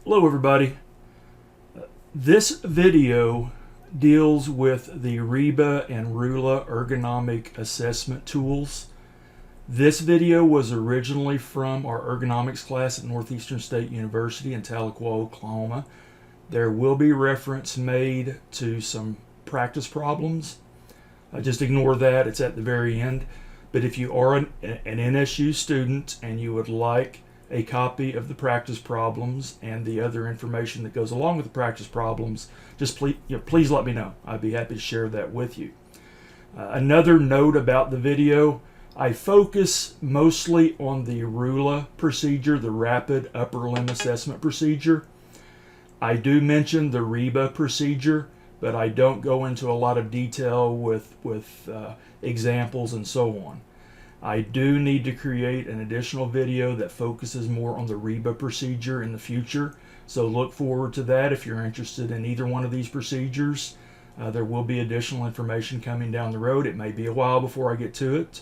Hello everybody. This video deals with the REBA and Rula ergonomic assessment tools. This video was originally from our ergonomics class at Northeastern State University in Tahlequah, Oklahoma. There will be reference made to some practice problems. Just ignore that, it's at the very end. But if you are an NSU student and you would like a copy of the practice problems and the other information that goes along with the practice problems, just please let me know. I'd be happy to share that with you. Another note about the video, I focus mostly on the Rula procedure, the rapid upper limb assessment procedure. I do mention the REBA procedure, but I don't go into a lot of detail with examples and so on. I do need to create an additional video that focuses more on the REBA procedure in the future, so look forward to that if you're interested in either one of these procedures. There will be additional information coming down the road. It may be a while before I get to it,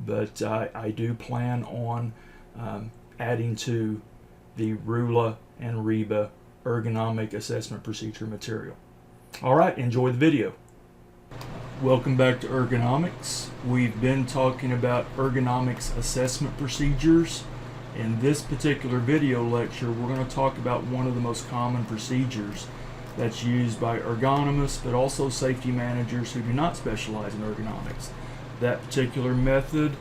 but I do plan on adding to the Rula and REBA ergonomic assessment procedure material. All right, enjoy the video. Welcome back to ergonomics. We've been talking about ergonomics assessment procedures. In this particular video lecture, we're going to talk about one of the most common procedures that's used by ergonomists, but also safety managers who do not specialize in ergonomics. That particular method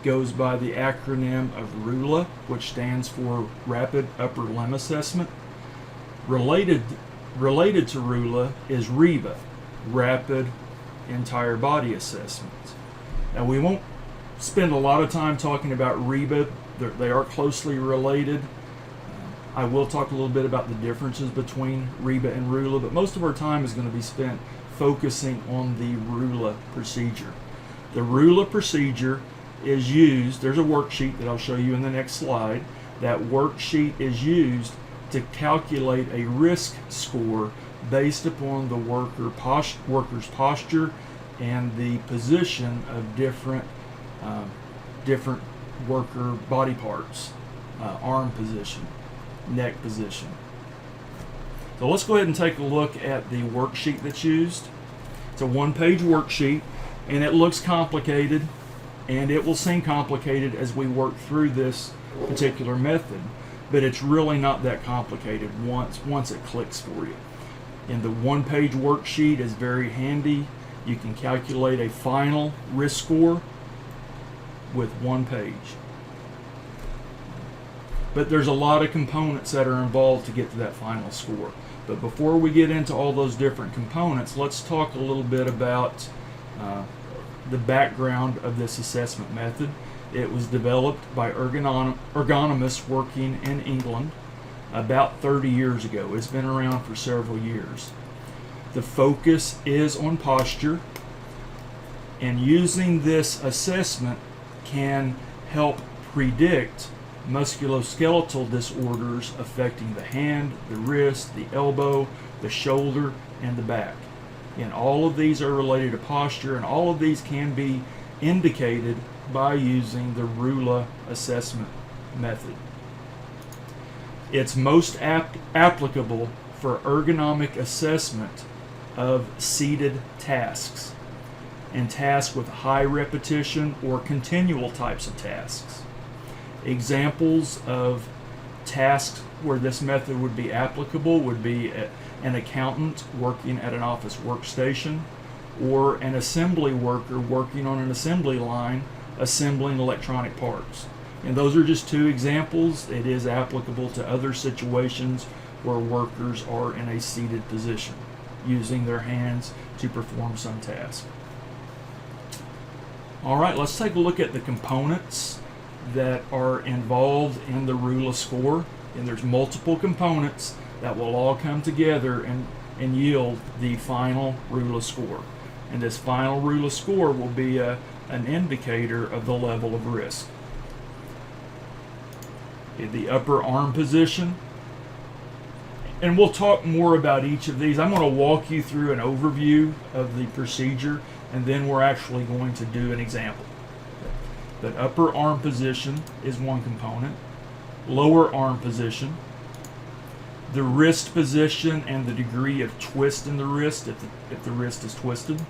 goes by the acronym of RULA, which stands for Rapid Upper Limb Assessment. Related to RULA is REBA, Rapid Entire Body Assessment. Now, we won't spend a lot of time talking about REBA. They are closely related. I will talk a little bit about the differences between REBA and RULA, but most of our time is going to be spent focusing on the RULA procedure. The RULA procedure is used, there's a worksheet that I'll show you in the next slide. That worksheet is used to calculate a risk score based upon the worker's posture and the position of different worker body parts, arm position, neck position. So let's go ahead and take a look at the worksheet that's used. It's a one-page worksheet, and it looks complicated, and it will seem complicated as we work through this particular method, but it's really not that complicated once it clicks for you. And the one-page worksheet is very handy. You can calculate a final risk score with one page. But there's a lot of components that are involved to get to that final score. But before we get into all those different components, let's talk a little bit about the background of this assessment method. It was developed by ergonomists working in England about 30 years ago. It's been around for several years. The focus is on posture, and using this assessment can help predict musculoskeletal disorders affecting the hand, the wrist, the elbow, the shoulder, and the back. And all of these are related to posture, and all of these can be indicated by using the Rula assessment method. It's most applicable for ergonomic assessment of seated tasks and tasks with high repetition or continual types of tasks. Examples of tasks where this method would be applicable would be an accountant working at an office workstation, or an assembly worker working on an assembly line assembling electronic parts. And those are just two examples. It is applicable to other situations where workers are in a seated position, using their hands to perform some task. All right, let's take a look at the components that are involved in the Rula score. And there's multiple components that will all come together and yield the final Rula score. And this final Rula score will be an indicator of the level of risk. In the upper arm position, and we'll talk more about each of these. I'm going to walk you through an overview of the procedure, and then we're actually going to do an example. But upper arm position is one component. Lower arm position, the wrist position and the degree of twist in the wrist, if the wrist is twisted.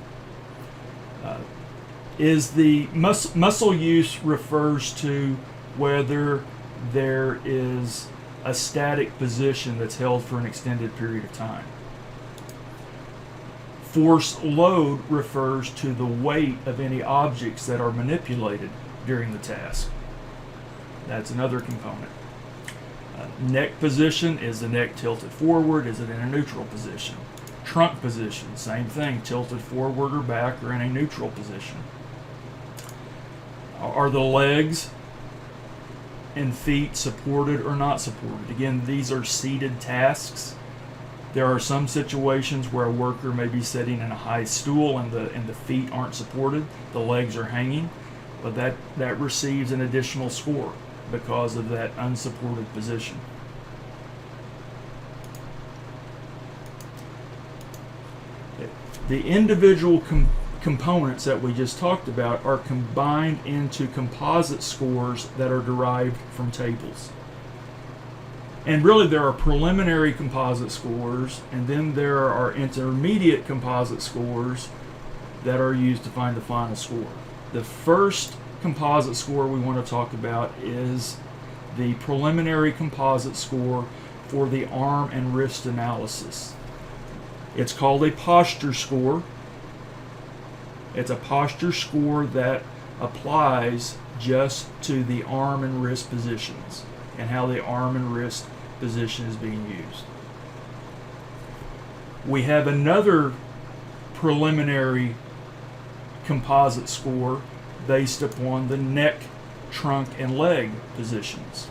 Is the muscle use refers to whether there is a static position that's held for an extended period of time. Force load refers to the weight of any objects that are manipulated during the task. That's another component. Neck position, is the neck tilted forward? Is it in a neutral position? Trunk position, same thing, tilted forward or back or in a neutral position. Are the legs and feet supported or not supported? Again, these are seated tasks. There are some situations where a worker may be sitting in a high stool and the feet aren't supported, the legs are hanging, but that receives an additional score because of that unsupported position. The individual components that we just talked about are combined into composite scores that are derived from tables. And really there are preliminary composite scores, and then there are intermediate composite scores that are used to find the final score. The first composite score we want to talk about is the preliminary composite score for the arm and wrist analysis. It's called a posture score. It's a posture score that applies just to the arm and wrist positions and how the arm and wrist position is being used. We have another preliminary composite score based upon the neck, trunk, and leg positions.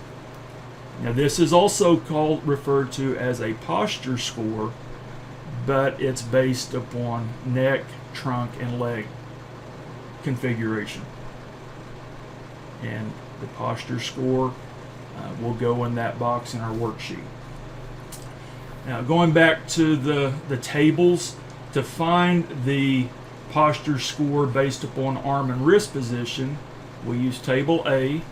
Now this is also referred to as a posture score, but it's based upon neck, trunk, and leg configuration. And the posture score will go in that box in our worksheet. Now going back to the tables, to find the posture score based upon arm and wrist position, we use table A.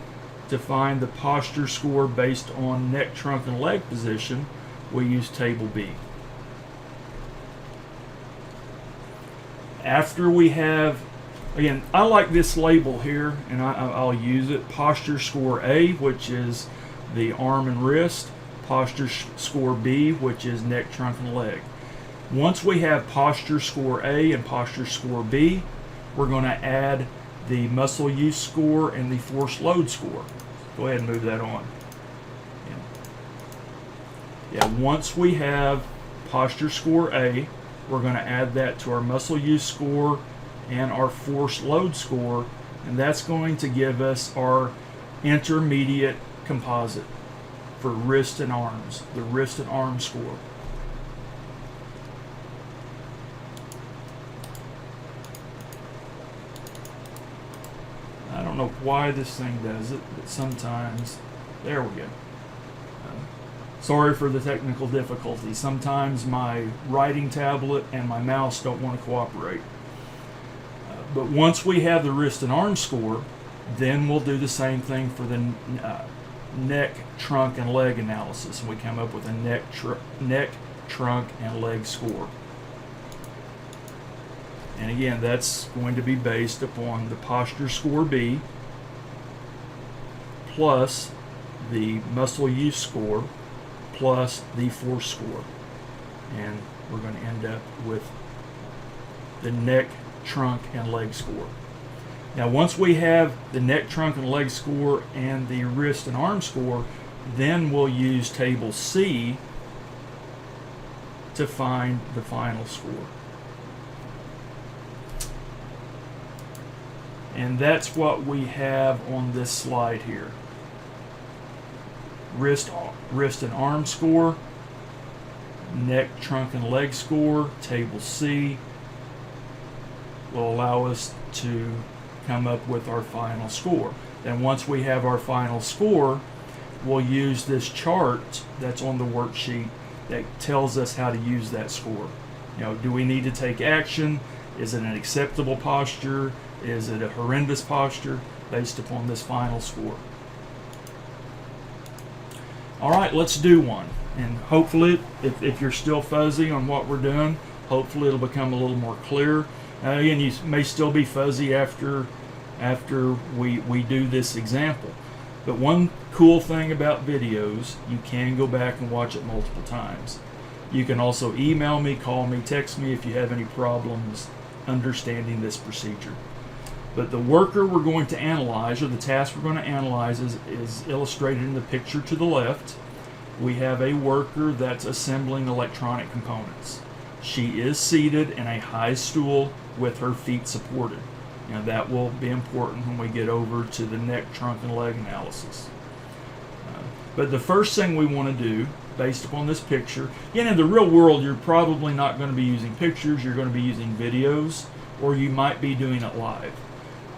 To find the posture score based on neck, trunk, and leg position, we use table B. After we have, again, I like this label here, and I'll use it. Posture score A, which is the arm and wrist. Posture score B, which is neck, trunk, and leg. Once we have posture score A and posture score B, we're going to add the muscle use score and the force load score. Go ahead and move that on. Yeah, once we have posture score A, we're going to add that to our muscle use score and our force load score, and that's going to give us our intermediate composite for wrist and arms, the wrist and arm score. I don't know why this thing does it, but sometimes, there we go. Sorry for the technical difficulty. Sometimes my writing tablet and my mouse don't want to cooperate. But once we have the wrist and arm score, then we'll do the same thing for the neck, trunk, and leg analysis. And we come up with a neck, trunk, and leg score. And again, that's going to be based upon the posture score B plus the muscle use score plus the force score. And we're going to end up with the neck, trunk, and leg score. Now once we have the neck, trunk, and leg score and the wrist and arm score, then we'll use table C to find the final score. And that's what we have on this slide here. Wrist and arm score, neck, trunk, and leg score, table C will allow us to come up with our final score. Then once we have our final score, we'll use this chart that's on the worksheet that tells us how to use that score. You know, do we need to take action? Is it an acceptable posture? Is it a horrendous posture? Based upon this final score. All right, let's do one. And hopefully, if you're still fuzzy on what we're doing, hopefully it'll become a little more clear. Again, you may still be fuzzy after we do this example. But one cool thing about videos, you can go back and watch it multiple times. You can also email me, call me, text me if you have any problems understanding this procedure. But the worker we're going to analyze, or the task we're going to analyze, is illustrated in the picture to the left. We have a worker that's assembling electronic components. She is seated in a high stool with her feet supported. Now that will be important when we get over to the neck, trunk, and leg analysis. But the first thing we want to do, based upon this picture, again, in the real world, you're probably not going to be using pictures, you're going to be using videos, or you might be doing it live.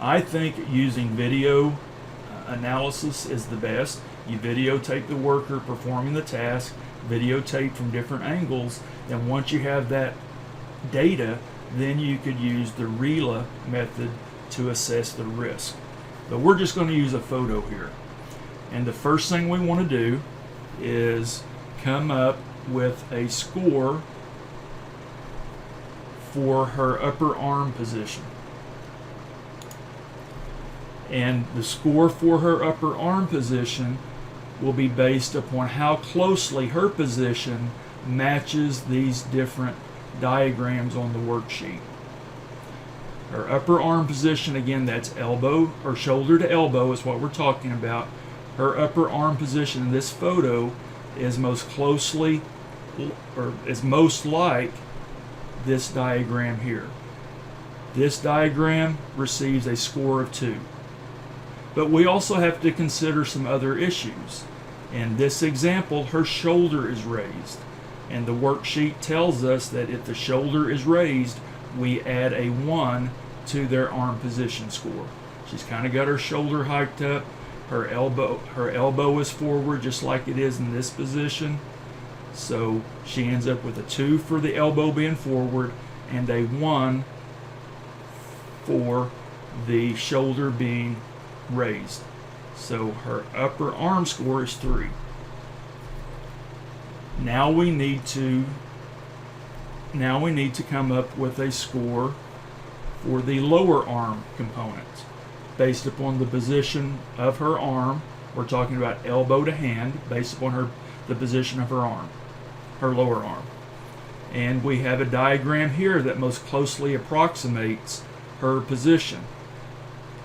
I think using video analysis is the best. You videotape the worker performing the task, videotape from different angles, and once you have that data, then you could use the REBA method to assess the risk. But we're just going to use a photo here. And the first thing we want to do is come up with a score for her upper arm position. And the score for her upper arm position will be based upon how closely her position matches these different diagrams on the worksheet. Her upper arm position, again, that's elbow or shoulder to elbow is what we're talking about. Her upper arm position in this photo is most closely, or is most like this diagram here. This diagram receives a score of 2. But we also have to consider some other issues. In this example, her shoulder is raised. And the worksheet tells us that if the shoulder is raised, we add a 1 to their arm position score. She's kind of got her shoulder hiked up. Her elbow is forward just like it is in this position. So she ends up with a 2 for the elbow being forward and a 1 for the shoulder being raised. So her upper arm score is 3. Now we need to come up with a score for the lower arm component based upon the position of her arm. We're talking about elbow to hand based upon the position of her arm, her lower arm. And we have a diagram here that most closely approximates her position.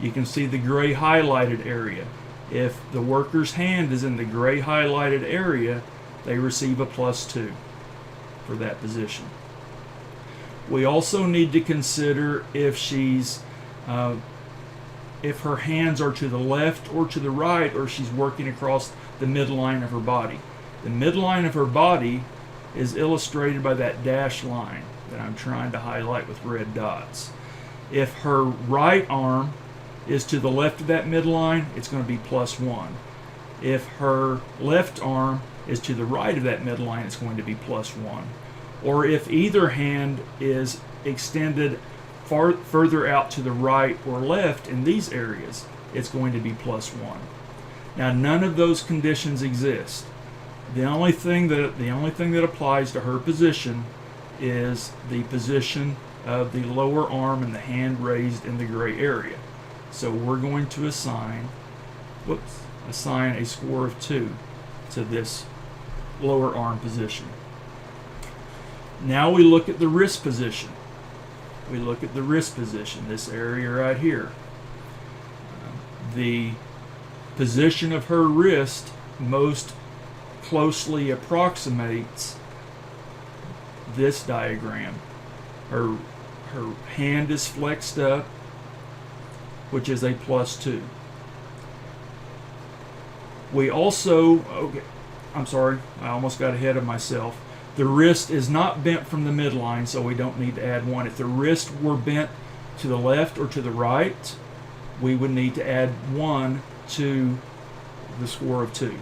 You can see the gray highlighted area. If the worker's hand is in the gray highlighted area, they receive a +2 for that position. We also need to consider if her hands are to the left or to the right, or she's working across the midline of her body. The midline of her body is illustrated by that dashed line that I'm trying to highlight with red dots. If her right arm is to the left of that midline, it's going to be +1. If her left arm is to the right of that midline, it's going to be +1. Or if either hand is extended further out to the right or left in these areas, it's going to be +1. Now, none of those conditions exist. The only thing that applies to her position is the position of the lower arm and the hand raised in the gray area. So we're going to assign a score of 2 to this lower arm position. Now we look at the wrist position. This area right here. The position of her wrist most closely approximates this diagram. Her hand is flexed up, which is a +2. We also, I'm sorry, I almost got ahead of myself. The wrist is not bent from the midline, so we don't need to add 1. If the wrist were bent to the left or to the right, we would need to add 1 to the score of 2.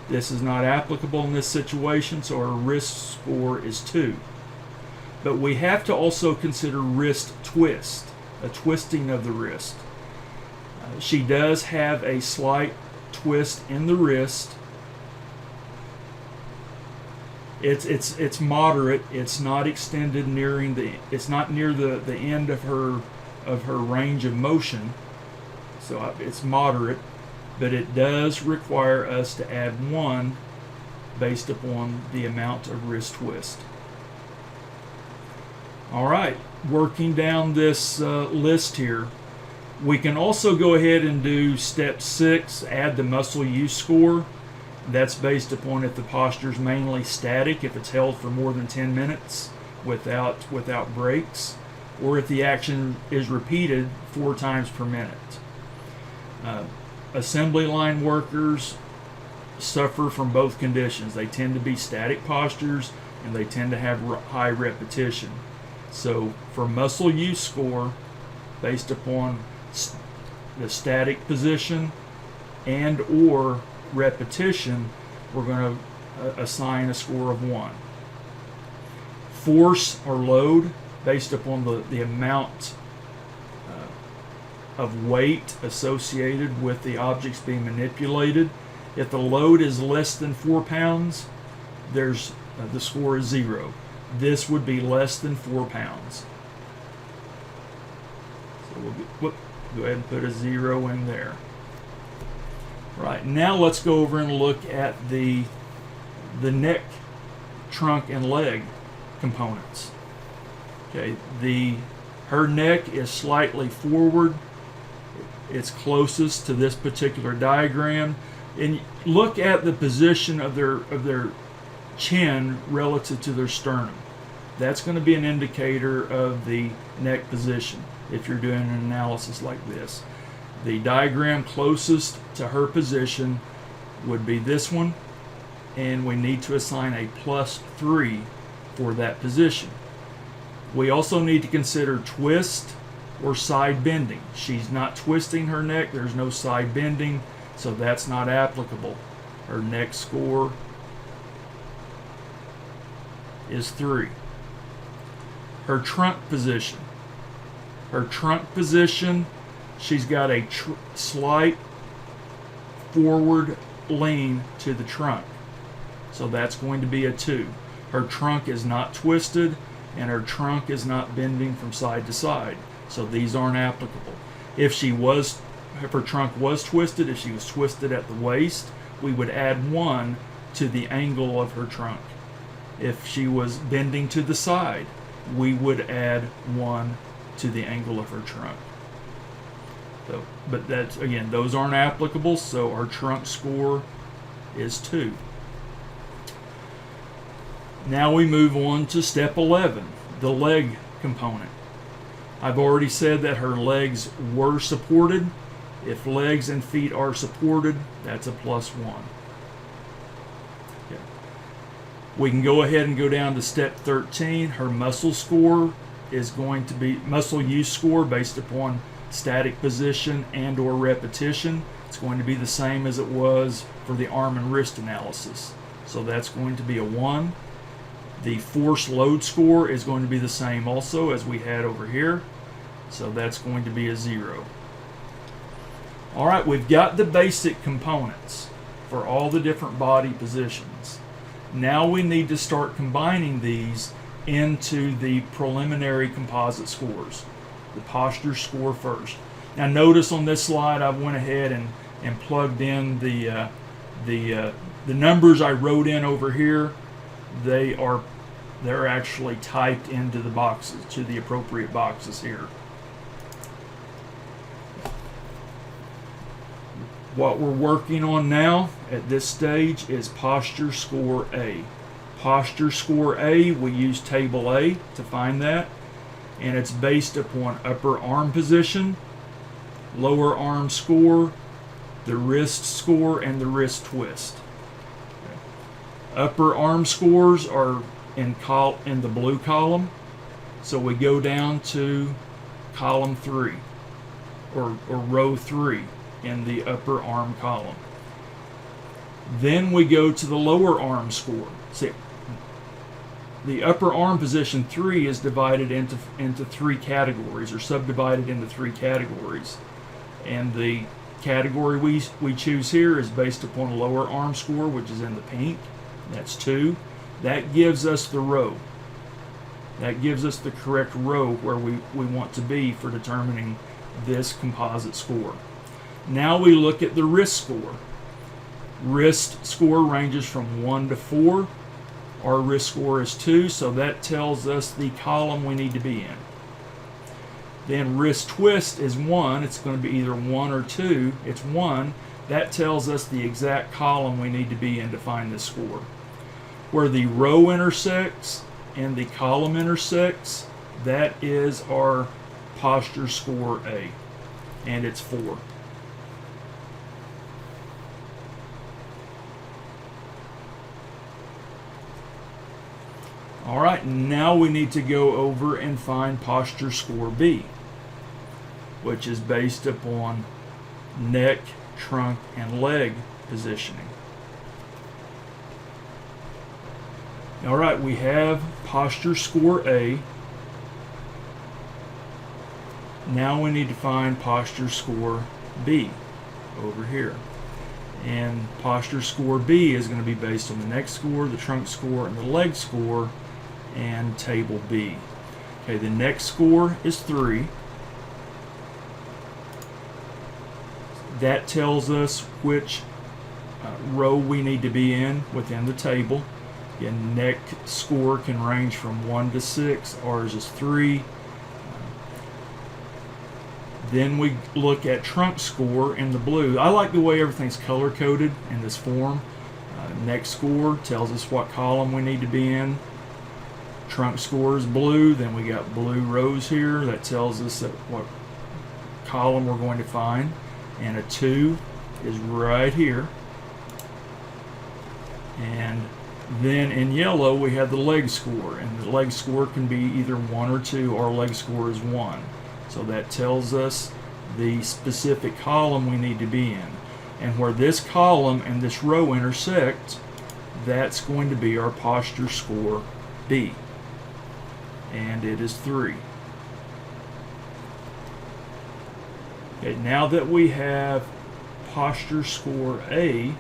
This is not applicable in this situation, so our wrist score is 2. But we have to also consider wrist twist, a twisting of the wrist. She does have a slight twist in the wrist. It's moderate. It's not extended nearing it's not near the end of her range of motion. So it's moderate, but it does require us to add 1 based upon the amount of wrist twist. All right, working down this list here, we can also go ahead and do step 6, add the muscle use score. That's based upon if the posture is mainly static, if it's held for more than 10 minutes without breaks, or if the action is repeated 4 times per minute. Assembly line workers suffer from both conditions. They tend to be static postures and they tend to have high repetition. So for muscle use score, based upon the static position and or repetition, we're going to assign a score of 1. Force or load, based upon the amount of weight associated with the objects being manipulated. If the load is less than 4 pounds, the score is 0. This would be less than 4 pounds. So we'll go ahead and put a 0 in there. Right, now let's go over and look at the neck, trunk, and leg components. Okay, her neck is slightly forward. It's closest to this particular diagram. And look at the position of their chin relative to their sternum. That's going to be an indicator of the neck position if you're doing an analysis like this. The diagram closest to her position would be this one, and we need to assign a +3 for that position. We also need to consider twist or side bending. She's not twisting her neck, there's no side bending, so that's not applicable. Her neck score is 3. Her trunk position. Her trunk position, she's got a slight forward lean to the trunk, so that's going to be a 2. Her trunk is not twisted and her trunk is not bending from side to side, so these aren't applicable. If her trunk was twisted, if she was twisted at the waist, we would add 1 to the angle of her trunk. If she was bending to the side, we would add 1 to the angle of her trunk. So, but that's, again, those aren't applicable, so our trunk score is 2. Now we move on to step 11, the leg component. I've already said that her legs were supported. If legs and feet are supported, that's a +1. Okay. We can go ahead and go down to step 13. Her muscle score is going to be muscle use score based upon static position and or repetition. It's going to be the same as it was for the arm and wrist analysis. So that's going to be a 1. The force load score is going to be the same also as we had over here. So that's going to be a 0. All right, we've got the basic components for all the different body positions. Now we need to start combining these into the preliminary composite scores. The posture score first. Now notice on this slide I went ahead and plugged in the numbers I wrote in over here. They're actually typed into the boxes, to the appropriate boxes here. What we're working on now at this stage is posture score A. Posture score A, we use table A to find that, and it's based upon upper arm position, lower arm score, the wrist score, and the wrist twist. Upper arm scores are in the blue column, so we go down to column 3 or row 3 in the upper arm column. Then we go to the lower arm score. See, the upper arm position 3 is divided into 3 categories, or subdivided into 3 categories, and the category we choose here is based upon lower arm score, which is in the pink. That's 2. That gives us the row. That gives us the correct row where we want to be for determining this composite score. Now we look at the wrist score. Wrist score ranges from 1 to 4. Our wrist score is 2, so that tells us the column we need to be in. Then wrist twist is 1. It's going to be either 1 or 2. It's 1. That tells us the exact column we need to be in to find this score. Where the row intersects and the column intersects, that is our posture score A, and it's 4. All right, now we need to go over and find posture score B, which is based upon neck, trunk, and leg positioning. All right, we have posture score A. Now we need to find posture score B over here. And posture score B is going to be based on the neck score, the trunk score, and the leg score, and table B. Okay, the neck score is 3. That tells us which row we need to be in within the table. Again, neck score can range from 1 to 6. Ours is 3. Then we look at trunk score in the blue. I like the way everything's color-coded in this form. Neck score tells us what column we need to be in. Trunk score is blue. Then we got blue rows here. That tells us what column we're going to find. And a 2 is right here. And then in yellow we have the leg score. And the leg score can be either 1 or 2. Our leg score is 1. So that tells us the specific column we need to be in. And where this column and this row intersect, that's going to be our posture score B. And it is 3. Okay, now that we have posture score A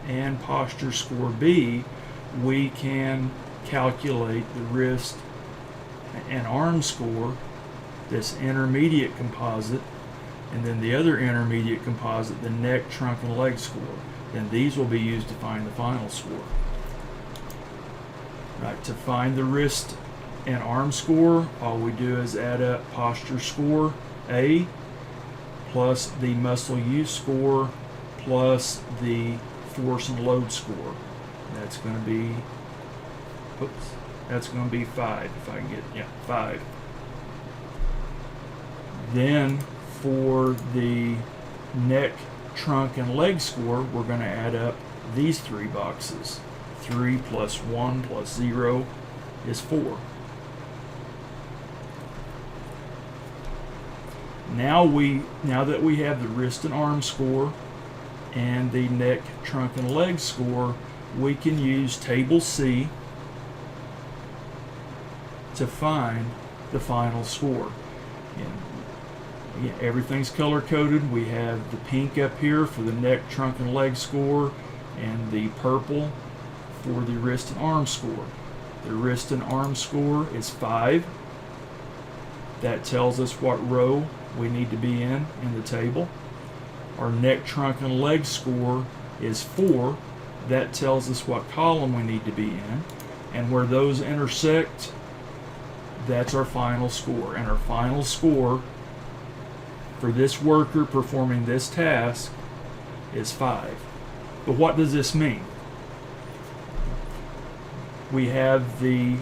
and posture score B, we can calculate the wrist and arm score, this intermediate composite, and then the other intermediate composite, the neck, trunk, and leg score. And these will be used to find the final score. Right, to find the wrist and arm score, all we do is add up posture score A plus the muscle use score plus the force and load score. That's going to be, that's going to be 5 if I can get, 5. Then for the neck, trunk, and leg score, we're going to add up these 3 boxes. 3 plus 1 plus 0 is 4. Now that we have the wrist and arm score and the neck, trunk, and leg score, we can use table C to find the final score. Again, everything's color coded. We have the pink up here for the neck, trunk, and leg score, and the purple for the wrist and arm score. The wrist and arm score is 5. That tells us what row we need to be in the table. Our neck, trunk, and leg score is 4. That tells us what column we need to be in. And where those intersect, that's our final score. And our final score for this worker performing this task is 5. But what does this mean? We have the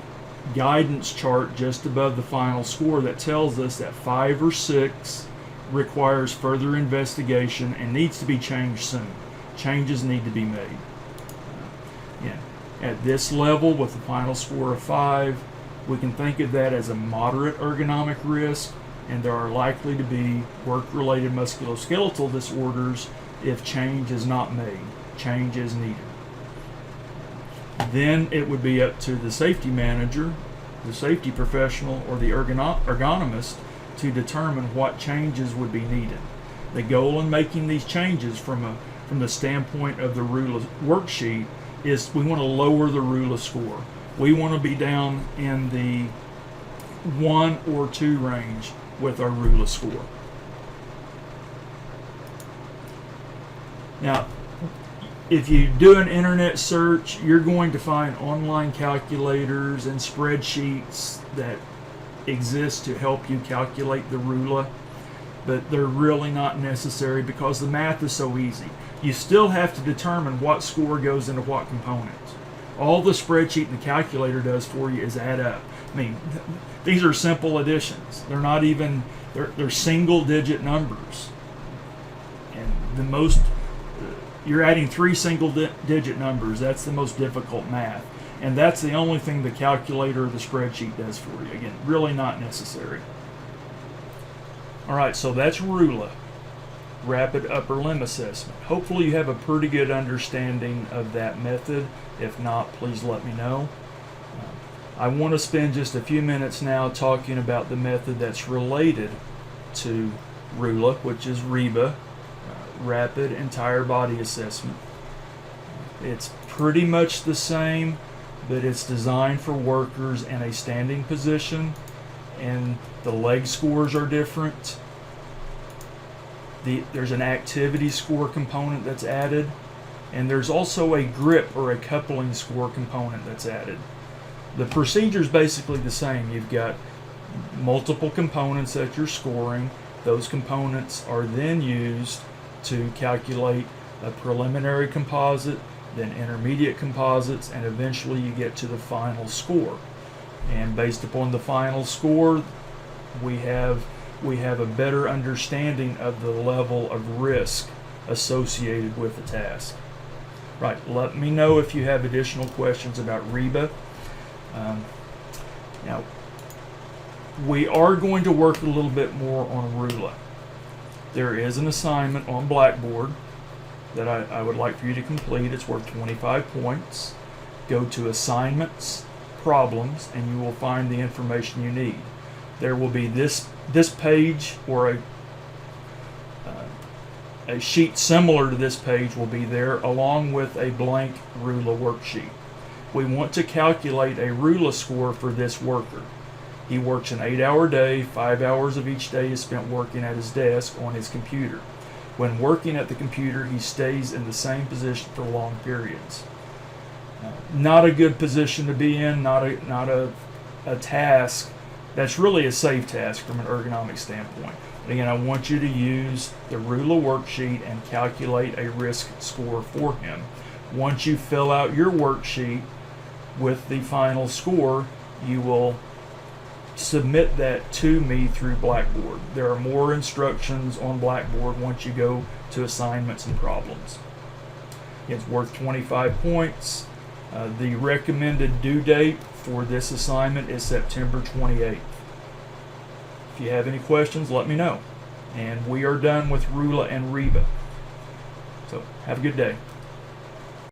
guidance chart just above the final score that tells us that 5 or 6 requires further investigation and needs to be changed soon. Changes need to be made. At this level, with the final score of 5, we can think of that as a moderate ergonomic risk, and there are likely to be work-related musculoskeletal disorders if change is not made. Change is needed. Then it would be up to the safety manager, the safety professional, or the ergonomist to determine what changes would be needed. The goal in making these changes from the standpoint of the Rula worksheet is we want to lower the Rula score. We want to be down in the 1 or 2 range with our Rula score. Now, if you do an internet search, you're going to find online calculators and spreadsheets that exist to help you calculate the Rula, but they're really not necessary because the math is so easy. You still have to determine what score goes into what components. All the spreadsheet and the calculator does for you is add up. I mean, these are simple additions. They're not even, they're single digit numbers. And the most, you're adding 3 single digit numbers. That's the most difficult math. And that's the only thing the calculator or the spreadsheet does for you. Again, really not necessary. All right, so that's Rula, Rapid Upper Limb Assessment. Hopefully you have a pretty good understanding of that method. If not, please let me know. I want to spend just a few minutes now talking about the method that's related to Rula, which is REBA, Rapid Entire Body Assessment. It's pretty much the same, but it's designed for workers in a standing position, and the leg scores are different. There's an activity score component that's added, and there's also a grip or a coupling score component that's added. The procedure is basically the same. You've got multiple components that you're scoring. Those components are then used to calculate a preliminary composite, then intermediate composites, and eventually you get to the final score. And based upon the final score, we have a better understanding of the level of risk associated with the task. Right, let me know if you have additional questions about REBA. Now, we are going to work a little bit more on Rula. There is an assignment on Blackboard that I would like for you to complete. It's worth 25 points. Go to Assignments, Problems, and you will find the information you need. There will be this page, or a sheet similar to this page will be there, along with a blank Rula worksheet. We want to calculate a Rula score for this worker. He works an 8-hour day. 5 hours of each day is spent working at his desk on his computer. When working at the computer, he stays in the same position for long periods. Not a good position to be in, not a task that's really a safe task from an ergonomic standpoint. Again, I want you to use the Rula worksheet and calculate a risk score for him. Once you fill out your worksheet with the final score, you will submit that to me through Blackboard. There are more instructions on Blackboard once you go to Assignments and Problems. It's worth 25 points. The recommended due date for this assignment is September 28th. If you have any questions, let me know. And we are done with Rula and REBA. So have a good day.